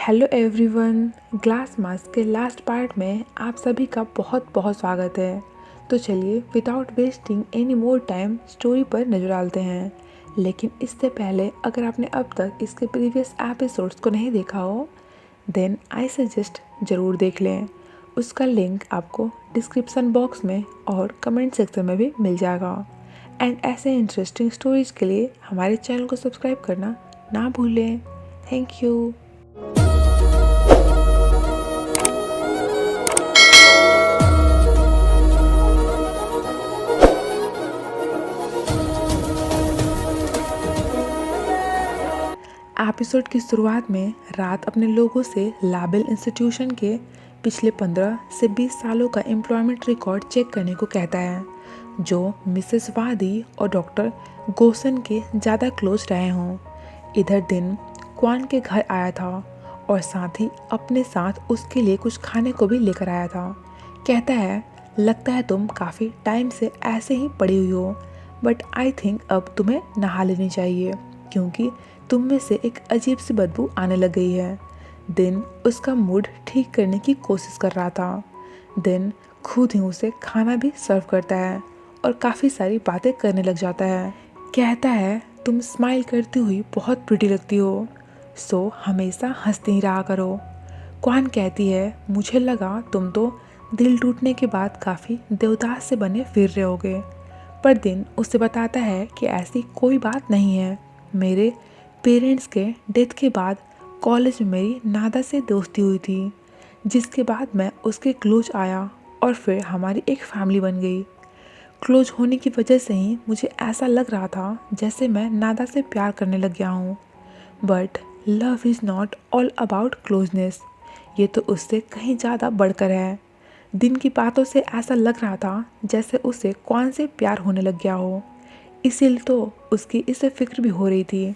Hello everyone. Glass mask के last part में आप सभी का बहुत बहुत स्वागत है। तो चलिए without wasting any more time story पर नजर डालते हैं। लेकिन इससे पहले अगर आपने अब तक इसके प्रीवियस एपिसोड्स को नहीं देखा हो देन आई सजेस्ट ज़रूर देख लें। उसका लिंक आपको डिस्क्रिप्सन बॉक्स में और कमेंट सेक्शन में भी मिल जाएगा। एंड ऐसे इंटरेस्टिंग स्टोरीज के लिए हमारे चैनल को सब्सक्राइब करना ना भूलें। Thank you. एपिसोड की शुरुआत में रात अपने लोगों से लाबेल इंस्टीट्यूशन के पिछले 15 से 20 सालों का एम्प्लॉयमेंट रिकॉर्ड चेक करने को कहता है, जो मिसेस वादी और डॉक्टर गोसन के ज़्यादा क्लोज रहे हों। इधर दिन क्वान के घर आया था और साथ ही अपने साथ उसके लिए कुछ खाने को भी लेकर आया था। कहता है, लगता है तुम काफ़ी टाइम से ऐसे ही पड़ी हुई हो, बट आई थिंक अब तुम्हें नहा लेनी चाहिए क्योंकि तुम में से एक अजीब सी बदबू आने लग गई है। दिन उसका मूड ठीक करने की कोशिश कर रहा था। दिन खुद ही उसे खाना भी सर्व करता है और काफ़ी सारी बातें करने लग जाता है। कहता है, तुम स्माइल करती हुई बहुत प्रिटी लगती हो, सो हमेशा हंसती ही रहा करो। क्वान कहती है, मुझे लगा तुम तो दिल टूटने के बाद काफ़ी देवदास से बने फिर रहे होगे। पर दिन उसे बताता है कि ऐसी कोई बात नहीं है। मेरे पेरेंट्स के डेथ के बाद कॉलेज में मेरी नादा से दोस्ती हुई थी, जिसके बाद मैं उसके क्लोज आया और फिर हमारी एक फैमिली बन गई। क्लोज होने की वजह से ही मुझे ऐसा लग रहा था जैसे मैं नादा से प्यार करने लग गया हूँ। But love is not all about closeness, ये तो उससे कहीं ज़्यादा बढ़कर है। दिन की बातों से ऐसा लग रहा था जैसे उसे क्वान से प्यार होने लग गया हो, इसीलिए तो उसकी इससे फिक्र भी हो रही थी।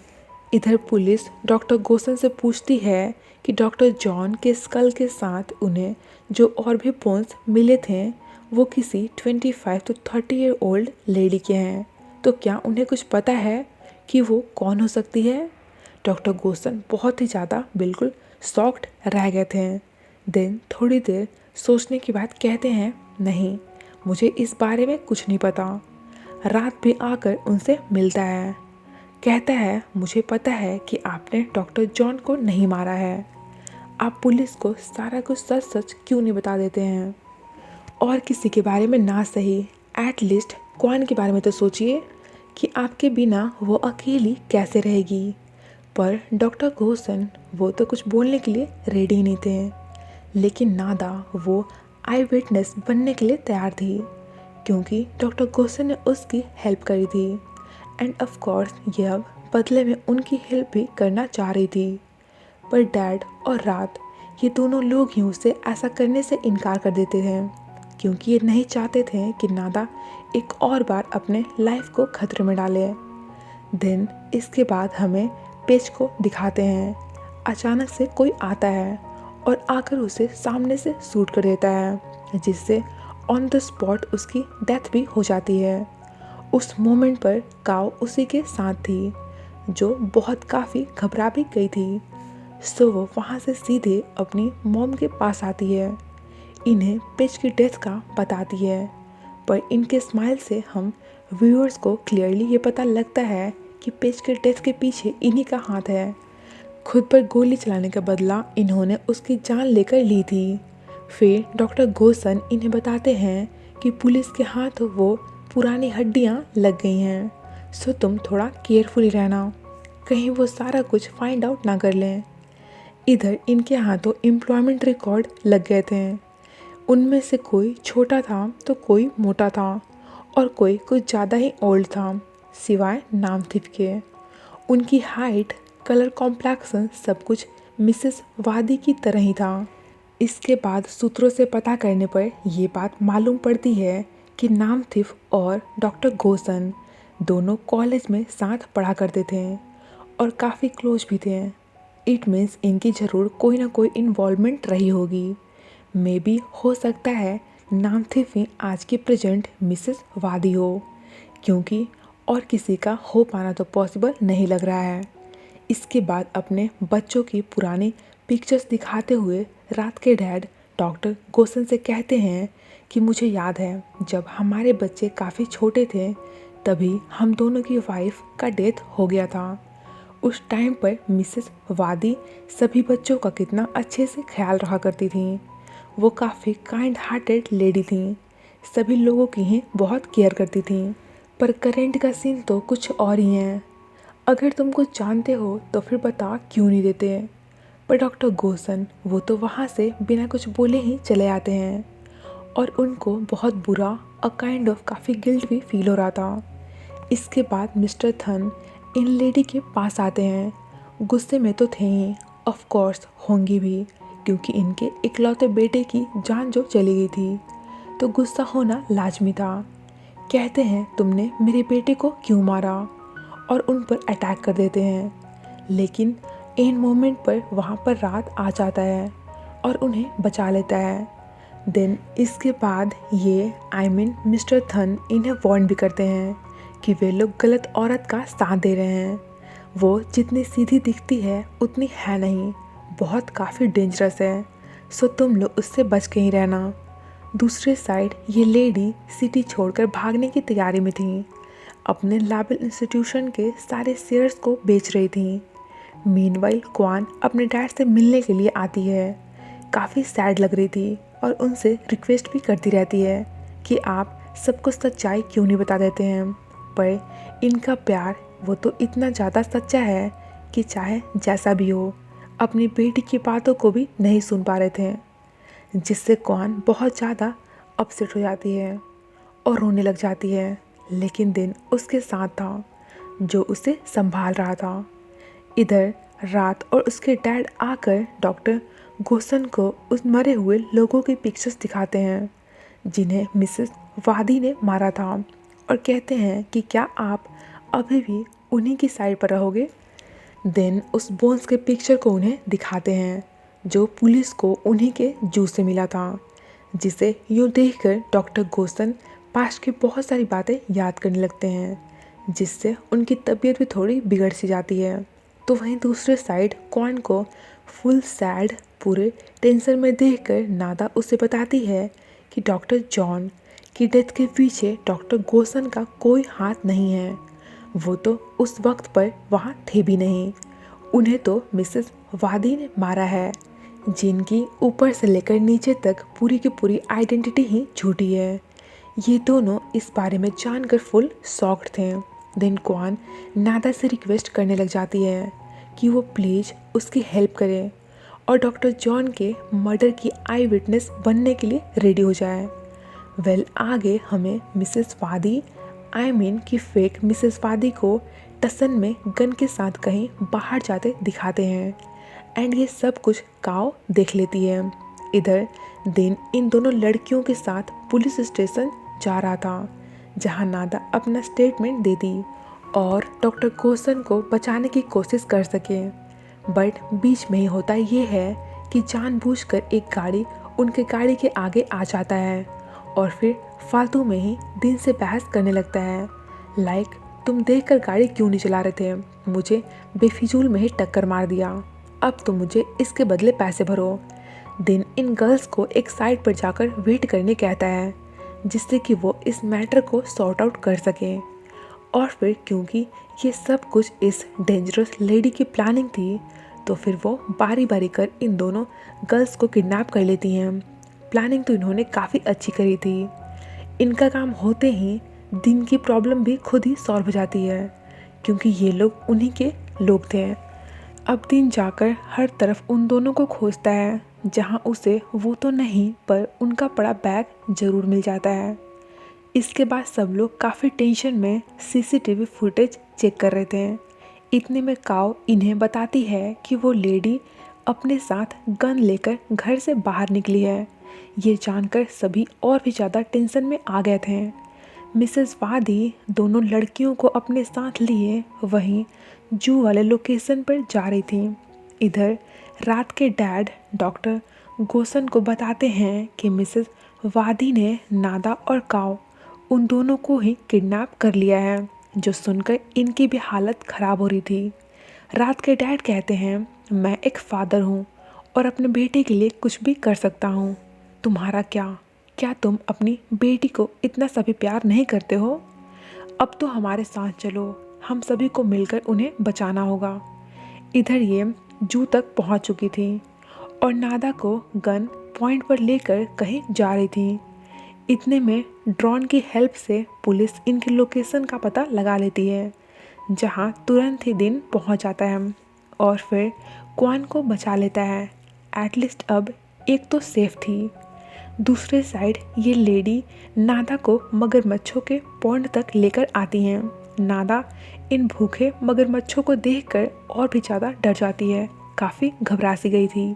इधर पुलिस डॉक्टर गोसन से पूछती है कि डॉक्टर जॉन के स्कल के साथ उन्हें जो और भी बोन्स मिले थे वो किसी 25 to 30 ईयर ओल्ड लेडी के हैं, तो क्या उन्हें कुछ पता है कि वो कौन हो सकती है। डॉक्टर गोसन बहुत ही ज़्यादा बिल्कुल शॉक्ड रह गए थे। देन थोड़ी देर सोचने के बाद कहते हैं, नहीं, मुझे इस बारे में कुछ नहीं पता। रात भी आकर उनसे मिलता है। कहता है, मुझे पता है कि आपने डॉक्टर जॉन को नहीं मारा है। आप पुलिस को सारा कुछ सच सच क्यों नहीं बता देते हैं, और किसी के बारे में ना सही एटलीस्ट क्वान के बारे में तो सोचिए कि आपके बिना वो अकेली कैसे रहेगी। पर डॉक्टर गोसन वो तो कुछ बोलने के लिए रेडी नहीं थे, लेकिन नादा वो आई विटनेस बनने के लिए तैयार थी क्योंकि डॉक्टर गोसन ने उसकी हेल्प करी थी। एंड ऑफ कोर्स ये अब बदले में उनकी हेल्प भी करना चाह रही थी। पर डैड और रात ये दोनों लोग ही उसे ऐसा करने से इनकार कर देते थे क्योंकि ये नहीं चाहते थे कि नादा एक और बार अपने लाइफ को खतरे में डाले। देन इसके बाद हमें पेज को दिखाते हैं। अचानक से कोई आता है और आकर उसे सामने से शूट कर देता है, जिससे ऑन द स्पॉट उसकी डेथ भी हो जाती है। उस मोमेंट पर काव उसी के साथ थी, जो बहुत काफ़ी घबरा भी गई थी। सो वो वहाँ से सीधे अपनी मॉम के पास आती है, इन्हें पेज की डेथ का बताती है। पर इनके स्माइल से हम व्यूअर्स को क्लियरली ये पता लगता है कि पेज के डेथ के पीछे इन्हीं का हाथ है। खुद पर गोली चलाने का बदला इन्होंने उसकी जान लेकर ली थी। फिर डॉक्टर गोसन इन्हें बताते हैं कि पुलिस के हाथ वो पुरानी हड्डियाँ लग गई हैं, सो तुम थोड़ा केयरफुली रहना, कहीं वो सारा कुछ फाइंड आउट ना कर लें। इधर इनके हाथों एम्प्लॉयमेंट रिकॉर्ड लग गए थे। उनमें से कोई छोटा था तो कोई मोटा था और कोई कुछ ज़्यादा ही ओल्ड था, सिवाय नाम थिफ के। उनकी हाइट, कलर, कॉम्प्लेक्शन सब कुछ मिसेस वादी की तरह ही था। इसके बाद सूत्रों से पता करने पर यह बात मालूम पड़ती है कि नाम थिफ और डॉक्टर गोसन दोनों कॉलेज में साथ पढ़ा करते थे और काफ़ी क्लोज भी थे। इट मीन्स इनकी ज़रूर कोई ना कोई इन्वॉल्वमेंट रही होगी। मे बी हो सकता है नाम थिफ ही आज की प्रेजेंट मिसेस वादी हो, क्योंकि और किसी का हो पाना तो पॉसिबल नहीं लग रहा है। इसके बाद अपने बच्चों की पुरानी पिक्चर्स दिखाते हुए रात के डैड डॉक्टर गोसन से कहते हैं कि मुझे याद है जब हमारे बच्चे काफ़ी छोटे थे तभी हम दोनों की वाइफ का डेथ हो गया था। उस टाइम पर मिसेस वादी सभी बच्चों का कितना अच्छे से ख्याल रखा करती थी। वो काफ़ी काइंड हार्टेड लेडी थी, सभी लोगों की ही बहुत केयर करती थी। पर करेंट का सीन तो कुछ और ही है। अगर तुम कुछ जानते हो तो फिर बता क्यों नहीं देते। पर डॉक्टर गोसन वो तो वहाँ से बिना कुछ बोले ही चले आते हैं और उनको बहुत बुरा और काइंड ऑफ काफ़ी गिल्ट भी फील हो रहा था। इसके बाद मिस्टर थन इन लेडी के पास आते हैं। गुस्से में तो थे ही, ऑफ कोर्स होंगी भी, क्योंकि इनके इकलौते बेटे की जान जो चली गई थी तो गुस्सा होना लाजमी था। कहते हैं तुमने मेरे बेटे को क्यों मारा और उन पर अटैक कर देते हैं। लेकिन इन मोमेंट पर वहाँ पर रात आ जाता है और उन्हें बचा लेता है। देन इसके बाद ये मिस्टर थन इन्हें वार्न भी करते हैं कि वे लोग गलत औरत का साथ दे रहे हैं। वो जितनी सीधी दिखती है उतनी है नहीं, बहुत काफ़ी डेंजरस है, सो तुम लोग उससे बच के ही रहना। दूसरे साइड ये लेडी सिटी छोड़कर भागने की तैयारी में थी। अपने लाबेल इंस्टीट्यूशन के सारे शेयर्स को बेच रही थी। मीनवाइल क्वान अपने डैड से मिलने के लिए आती है। काफ़ी सैड लग रही थी और उनसे रिक्वेस्ट भी करती रहती है कि आप सबको सच्चाई क्यों नहीं बता देते हैं। पर इनका प्यार वो तो इतना ज़्यादा सच्चा है कि चाहे जैसा भी हो अपनी बेटी की बातों को भी नहीं सुन पा रहे थे, जिससे क्वान बहुत ज़्यादा अपसेट हो जाती है और रोने लग जाती है। लेकिन दिन उसके साथ था जो उसे संभाल रहा था। इधर रात और उसके डैड आकर डॉक्टर गोसन को उस मरे हुए लोगों की पिक्चर्स दिखाते हैं जिन्हें मिसेस वादी ने मारा था और कहते हैं कि क्या आप अभी भी उन्हीं की साइड पर रहोगे। देन उस बोन्स के पिक्चर को उन्हें दिखाते हैं जो पुलिस को उन्हीं के जू से मिला था, जिसे यूँ देखकर डॉक्टर गोसन पास्ट की बहुत सारी बातें याद करने लगते हैं, जिससे उनकी तबीयत भी थोड़ी बिगड़ सी जाती है। तो वहीं दूसरे साइड क्वान को फुल सैड पूरे टेंशन में देखकर नादा उसे बताती है कि डॉक्टर जॉन की डेथ के पीछे डॉक्टर गोसन का कोई हाथ नहीं है। वो तो उस वक्त पर वहाँ थे भी नहीं। उन्हें तो मिसेस वादी ने मारा है, जिनकी ऊपर से लेकर नीचे तक पूरी की पूरी आइडेंटिटी ही झूठी है। ये दोनों इस बारे में जानकर फुल शॉक्ड थे। देन क्वान नादा से रिक्वेस्ट करने लग जाती है कि वो प्लीज़ उसकी हेल्प करे और डॉक्टर जॉन के मर्डर की आई विटनेस बनने के लिए रेडी हो जाए। आगे हमें मिसेस वादी की फेक मिसेस वादी को टसन में गन के साथ कहीं बाहर जाते दिखाते हैं एंड ये सब कुछ काओ देख लेती है। इधर दिन इन दोनों लड़कियों के साथ पुलिस स्टेशन जा रहा था, जहां नादा अपना स्टेटमेंट दे दी और डॉक्टर गोसन को बचाने की कोशिश कर सके। बट बीच में ही होता ये है कि जानबूझकर एक गाड़ी उनके गाड़ी के आगे आ जाता है और फिर फालतू में ही दिन से बहस करने लगता है। लाइक तुम देखकर गाड़ी क्यों नहीं चला रहे थे, मुझे बेफिजूल में ही टक्कर मार दिया, अब तो मुझे इसके बदले पैसे भरो। दिन इन गर्ल्स को एक साइड पर जाकर वेट करने कहता है, जिससे कि वो इस मैटर को सॉर्ट आउट कर सकें। और फिर क्योंकि ये सब कुछ इस डेंजरस लेडी की प्लानिंग थी तो फिर वो बारी बारी कर इन दोनों गर्ल्स को किडनैप कर लेती हैं। प्लानिंग तो इन्होंने काफ़ी अच्छी करी थी। इनका काम होते ही दिन की प्रॉब्लम भी खुद ही सॉल्व हो जाती है, क्योंकि ये लोग उन्हीं के लोग थे। अब दिन जाकर हर तरफ उन दोनों को खोजता है, जहां उसे वो तो नहीं पर उनका पड़ा बैग ज़रूर मिल जाता है। इसके बाद सब लोग काफ़ी टेंशन में सीसीटीवी फुटेज चेक कर रहे थे। इतने में काओ इन्हें बताती है कि वो लेडी अपने साथ गन लेकर घर से बाहर निकली है। ये जानकर सभी और भी ज़्यादा टेंशन में आ गए थे। मिसेस वादी दोनों लड़कियों को अपने साथ लिए वहीं जू वाले लोकेशन पर जा रही थी। इधर रात के डैड डॉक्टर गोसन को बताते हैं कि मिसेस वादी ने नादा और काओ उन दोनों को ही किडनैप कर लिया है, जो सुनकर इनकी भी हालत ख़राब हो रही थी। रात के डैड कहते हैं, मैं एक फादर हूँ और अपने बेटे के लिए कुछ भी कर सकता हूँ। तुम्हारा क्या? क्या तुम अपनी बेटी को इतना सा भी प्यार नहीं करते हो? अब तो हमारे साथ चलो, हम सभी को मिलकर उन्हें बचाना होगा। इधर ये जू तक पहुंच चुकी थी और नादा को गन पॉइंट पर लेकर कहीं जा रही थी। इतने में ड्रोन की हेल्प से पुलिस इनकी लोकेशन का पता लगा लेती है, जहां तुरंत ही दिन पहुंच जाता है और फिर क्वान को बचा लेता है। एटलीस्ट अब एक तो सेफ थी। दूसरे साइड ये लेडी नादा को मगरमच्छों के पॉन्ड तक लेकर आती हैं। नादा इन भूखे मगरमच्छों को देखकर और भी ज़्यादा डर जाती है, काफ़ी घबरा सी गई थी।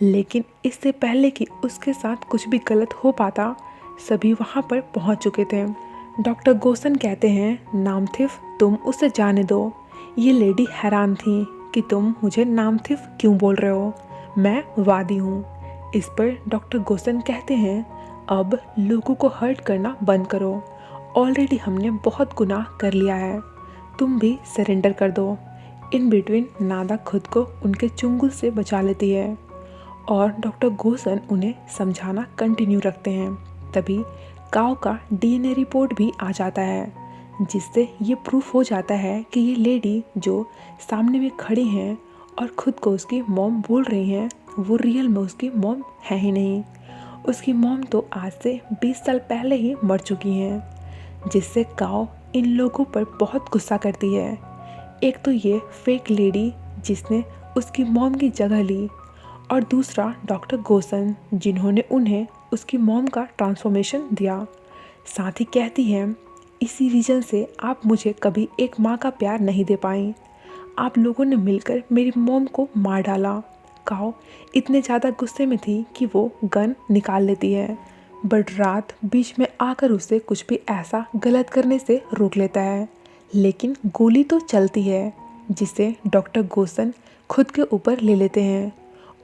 लेकिन इससे पहले कि उसके साथ कुछ भी गलत हो पाता, सभी वहाँ पर पहुँच चुके थे। डॉक्टर गोसन कहते हैं, नामथिफ तुम उसे जाने दो। ये लेडी हैरान थी कि तुम मुझे नामथिफ क्यों बोल रहे हो, मैं वादी हूँ। इस पर डॉक्टर गोसन कहते हैं, अब लोगों को हर्ट करना बंद करो। ऑलरेडी हमने बहुत गुनाह कर लिया है, तुम भी सरेंडर कर दो। इन बिटवीन नादा खुद को उनके चुंगल से बचा लेती है और डॉक्टर गोसन उन्हें समझाना कंटिन्यू रखते हैं। तभी काव का डीएनए रिपोर्ट भी आ जाता है, जिससे ये प्रूफ हो जाता है कि ये लेडी जो सामने में खड़ी हैं और ख़ुद को उसकी मॉम बोल रही हैं, वो रियल में उसकी मॉम है ही नहीं। उसकी मॉम तो आज से 20 साल पहले ही मर चुकी हैं, जिससे काव इन लोगों पर बहुत गुस्सा करती है। एक तो ये फेक लेडी जिसने उसकी मॉम की जगह ली, और दूसरा डॉक्टर गोसन जिन्होंने उन्हें उसकी मॉम का ट्रांसफॉर्मेशन दिया। साथ ही कहती है, इसी रीज़न से आप मुझे कभी एक माँ का प्यार नहीं दे पाई। आप लोगों ने मिलकर मेरी मॉम को मार डाला। काव इतने ज़्यादा गुस्से में थी कि वो गन निकाल लेती है, बट रात बीच में आकर उसे कुछ भी ऐसा गलत करने से रोक लेता है। लेकिन गोली तो चलती है, जिसे डॉक्टर गोसन खुद के ऊपर ले लेते हैं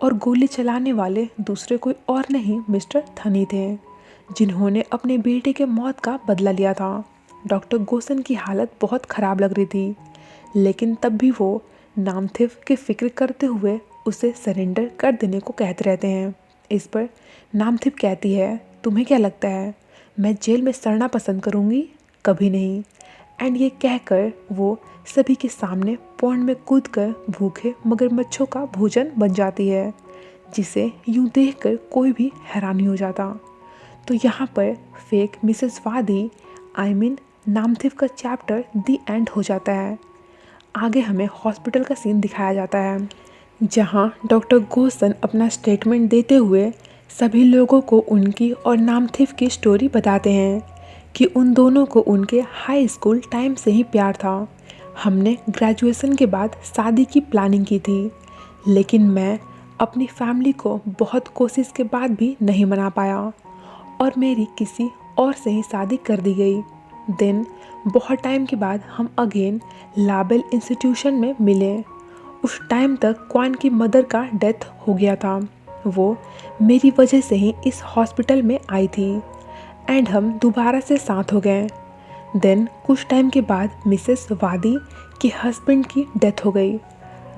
और गोली चलाने वाले दूसरे कोई और नहीं मिस्टर थनी थे, जिन्होंने अपने बेटे के मौत का बदला लिया था। डॉक्टर गोसन की हालत बहुत ख़राब लग रही थी, लेकिन तब भी वो नामथिफ की फिक्र करते हुए उसे सरेंडर कर देने को कहते रहते हैं। इस पर नामथिफ कहती है, तुम्हें क्या लगता है मैं जेल में सड़ना पसंद करूँगी? कभी नहीं। एंड ये कहकर वो सभी के सामने पॉन्ड में कूदकर भूखे मगरमच्छों का भोजन बन जाती है, जिसे यूं देखकर कोई भी हैरानी हो जाता। तो यहाँ पर फेक मिसेस वादी नामथिफ का चैप्टर दी एंड हो जाता है। आगे हमें हॉस्पिटल का सीन दिखाया जाता है, जहाँ डॉक्टर गोसन अपना स्टेटमेंट देते हुए सभी लोगों को उनकी और नामथिफ की स्टोरी बताते हैं कि उन दोनों को उनके हाई स्कूल टाइम से ही प्यार था। हमने ग्रेजुएशन के बाद शादी की प्लानिंग की थी, लेकिन मैं अपनी फैमिली को बहुत कोशिश के बाद भी नहीं मना पाया और मेरी किसी और से ही शादी कर दी गई। देन बहुत टाइम के बाद हम अगेन लाबेल इंस्टीट्यूशन में मिले। उस टाइम तक क्वान की मदर का डेथ हो गया था। वो मेरी वजह से ही इस हॉस्पिटल में आई थी एंड हम दोबारा से साथ हो गए। देन कुछ टाइम के बाद मिसेस वादी के हस्बैंड की डेथ हो गई,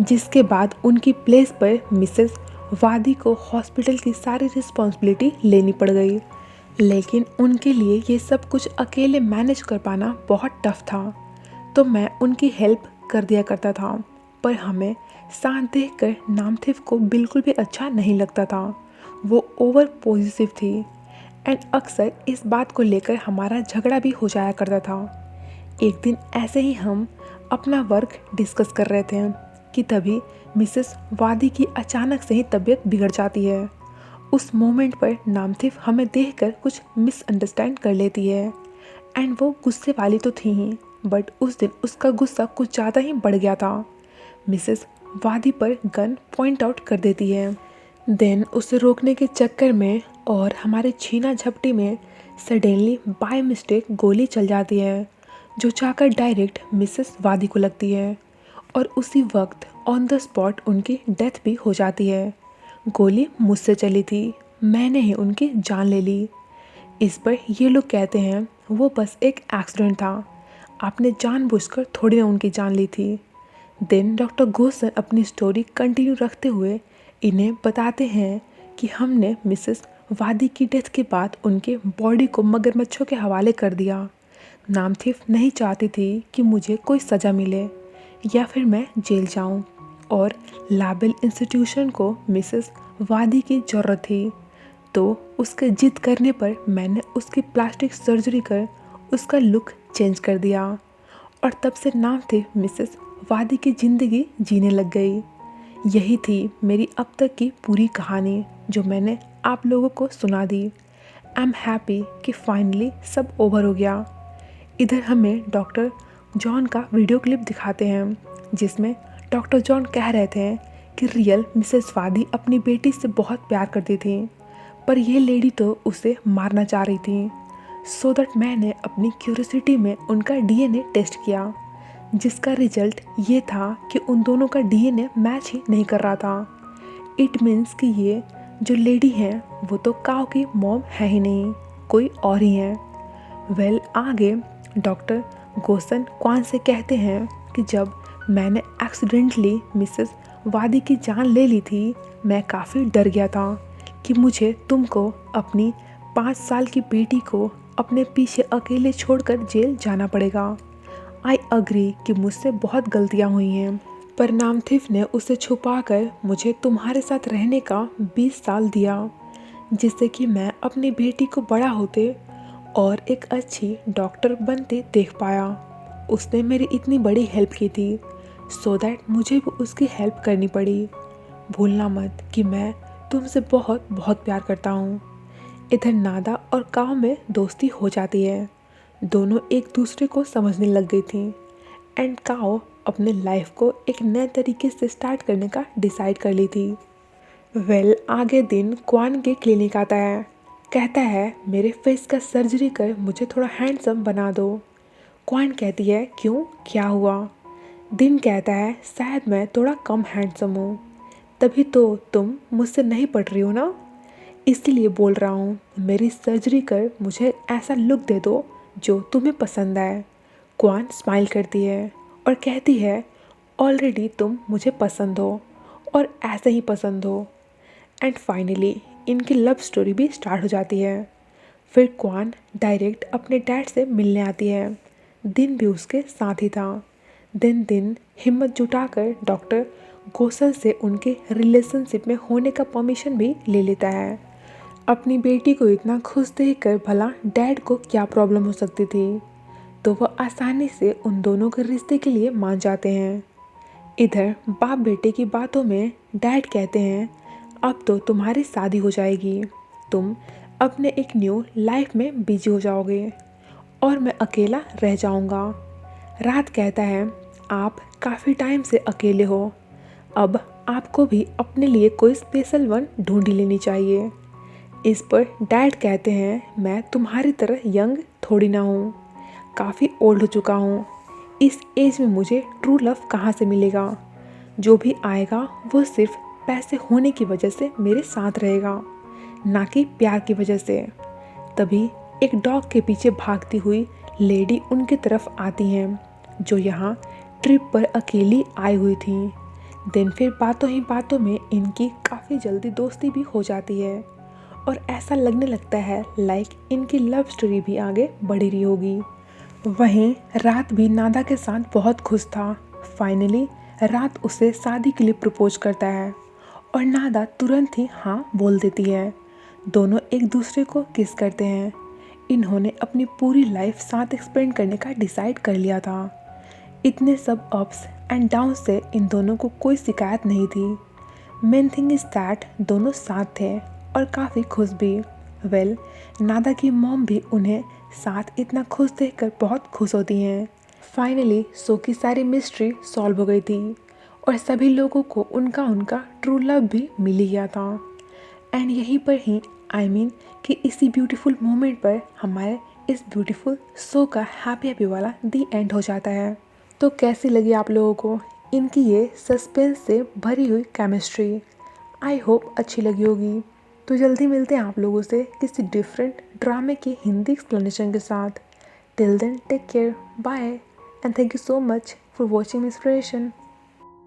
जिसके बाद उनकी प्लेस पर मिसेस वादी को हॉस्पिटल की सारी रिस्पॉन्सिबिलिटी लेनी पड़ गई। लेकिन उनके लिए ये सब कुछ अकेले मैनेज कर पाना बहुत टफ था, तो मैं उनकी हेल्प कर दिया करता था। पर हमें साथ देखकर नामथिफ को बिल्कुल भी अच्छा नहीं लगता था। वो ओवर पॉजिटिव थी एंड अक्सर इस बात को लेकर हमारा झगड़ा भी हो जाया करता था। एक दिन ऐसे ही हम अपना वर्क डिस्कस कर रहे थे कि तभी मिसेस वादी की अचानक से ही तबीयत बिगड़ जाती है। उस मोमेंट पर नामथिफ हमें देखकर कुछ मिसअंडरस्टैंड कर लेती है एंड वो गुस्से वाली तो थी ही, बट उस दिन उसका गुस्सा कुछ ज़्यादा ही बढ़ गया था। मिसेस वादी पर गन पॉइंट आउट कर देती है। देन उसे रोकने के चक्कर में और हमारे छीना झपटी में सडनली बाय मिस्टेक गोली चल जाती है, जो जाकर डायरेक्ट मिसेस वादी को लगती है और उसी वक्त ऑन द स्पॉट उनकी डेथ भी हो जाती है। गोली मुझसे चली थी, मैंने ही उनकी जान ले ली। इस पर ये लोग कहते हैं वो बस एक एक्सीडेंट था, आपने जानबूझकर थोड़ी ना उनकी जान ली थी। देन डॉक्टर गोसन अपनी स्टोरी कंटिन्यू रखते हुए इन्हें बताते हैं कि हमने मिसेस वादी की डेथ के बाद उनके बॉडी को मगरमच्छों के हवाले कर दिया। नामथिफ नहीं चाहती थी कि मुझे कोई सज़ा मिले या फिर मैं जेल जाऊं, और लाबेल इंस्टीट्यूशन को मिसेस वादी की ज़रूरत थी। तो उसके जिद करने पर मैंने उसकी प्लास्टिक सर्जरी कर उसका लुक चेंज कर दिया, और तब से नामथिफ मिसेस वादी की ज़िंदगी जीने लग गई। यही थी मेरी अब तक की पूरी कहानी जो मैंने आप लोगों को सुना दी। आई एम हैप्पी कि फाइनली सब ओवर हो गया। इधर हमें डॉक्टर जॉन का वीडियो क्लिप दिखाते हैं जिसमें डॉक्टर जॉन कह रहे थे कि रियल मिसेस वादी अपनी बेटी से बहुत प्यार करती थी, पर यह लेडी तो उसे मारना चाह रही थी। सो दैट मैंने अपनी क्यूरियोसिटी में उनका डीएनए टेस्ट किया, जिसका रिजल्ट ये था कि उन दोनों का डीएनए मैच ही नहीं कर रहा था। इट मीन्स कि ये जो लेडी हैं वो तो काव की मॉम है ही नहीं, कोई और ही है। वेल, आगे डॉक्टर गोसन क्वान से कहते हैं कि जब मैंने एक्सीडेंटली मिसेस वादी की जान ले ली थी, मैं काफ़ी डर गया था कि मुझे तुमको अपनी 5 साल की बेटी को अपने पीछे अकेले छोड़कर जेल जाना पड़ेगा। आई अग्री कि मुझसे बहुत गलतियां हुई हैं, पर नामथिफ ने उसे छुपाकर मुझे तुम्हारे साथ रहने का 20 साल दिया, जिससे कि मैं अपनी बेटी को बड़ा होते और एक अच्छी डॉक्टर बनते देख पाया। उसने मेरी इतनी बड़ी हेल्प की थी, सो दैट मुझे भी उसकी हेल्प करनी पड़ी। भूलना मत कि मैं तुमसे बहुत बहुत प्यार करता हूँ। इधर नादा और काव में दोस्ती हो जाती है। दोनों एक दूसरे को समझने लग गई थी, एंड काव अपने लाइफ को एक नए तरीके से स्टार्ट करने का डिसाइड कर ली थी। वेल, आगे दिन क्वान के क्लिनिक आता है। कहता है मेरे फेस का सर्जरी कर मुझे थोड़ा हैंडसम बना दो। क्वान कहती है क्यों, क्या हुआ? दिन कहता है शायद मैं थोड़ा कम हैंडसम हूँ, तभी तो तुम मुझसे नहीं पट रही हो ना, इसीलिए बोल रहा हूँ मेरी सर्जरी कर मुझे ऐसा लुक दे दो जो तुम्हें पसंद आए। क्वान स्माइल करती है और कहती है ऑलरेडी तुम मुझे पसंद हो और ऐसे ही पसंद हो। एंड फाइनली इनकी लव स्टोरी भी स्टार्ट हो जाती है। फिर क्वान डायरेक्ट अपने डैड से मिलने आती है। दिन भी उसके साथ ही था। दिन हिम्मत जुटाकर डॉक्टर गोसल से उनके रिलेशनशिप में होने का परमिशन भी ले लेता है। अपनी बेटी को इतना खुश देखकर भला डैड को क्या प्रॉब्लम हो सकती थी, तो वह आसानी से उन दोनों के रिश्ते के लिए मान जाते हैं। इधर बाप बेटे की बातों में डैड कहते हैं अब तो तुम्हारी शादी हो जाएगी, तुम अपने एक न्यू लाइफ में बिजी हो जाओगे और मैं अकेला रह जाऊंगा। रात कहता है आप काफ़ी टाइम से अकेले हो, अब आपको भी अपने लिए कोई स्पेशल वन ढूंढ लेनी चाहिए। इस पर डैड कहते हैं मैं तुम्हारी तरह यंग थोड़ी ना हूँ, काफ़ी ओल्ड हो चुका हूँ। इस एज में मुझे ट्रू लव कहाँ से मिलेगा? जो भी आएगा वो सिर्फ पैसे होने की वजह से मेरे साथ रहेगा, ना कि प्यार की वजह से। तभी एक डॉग के पीछे भागती हुई लेडी उनकी तरफ आती हैं, जो यहाँ ट्रिप पर अकेली आई हुई थी। दिन फिर बातों ही बातों में इनकी काफ़ी जल्दी दोस्ती भी हो जाती है और ऐसा लगने लगता है लाइक इनकी लव स्टोरी भी आगे बढ़ रही होगी। वहीं रात भी नादा के साथ बहुत खुश था। फाइनली रात उसे शादी के लिए प्रपोज करता है और नादा तुरंत ही हाँ बोल देती है। दोनों एक दूसरे को किस करते हैं। इन्होंने अपनी पूरी लाइफ साथ एक्सपेंड करने का डिसाइड कर लिया था। इतने सब अप्स एंड डाउन से इन दोनों को कोई शिकायत नहीं थी। मेन थिंग इज दैट दोनों साथ थे और काफ़ी खुश भी। वेल, नादा की मॉम भी उन्हें साथ इतना खुश देखकर बहुत खुश होती हैं। फाइनली शो की सारी मिस्ट्री सॉल्व हो गई थी और सभी लोगों को उनका उनका ट्रू लव भी मिल गया था। एंड यहीं पर ही कि इसी ब्यूटीफुल मोमेंट पर हमारे इस ब्यूटीफुल शो का हैप्पी वाला दी एंड हो जाता है। तो कैसी लगी आप लोगों को इनकी ये सस्पेंस से भरी हुई केमिस्ट्री? आई होप अच्छी लगी होगी। तो जल्दी मिलते हैं आप लोगों से किसी डिफरेंट ड्रामे की हिंदी एक्सप्लेनेशन के साथ। Till then take care, bye and thank you so much for watching inspiration.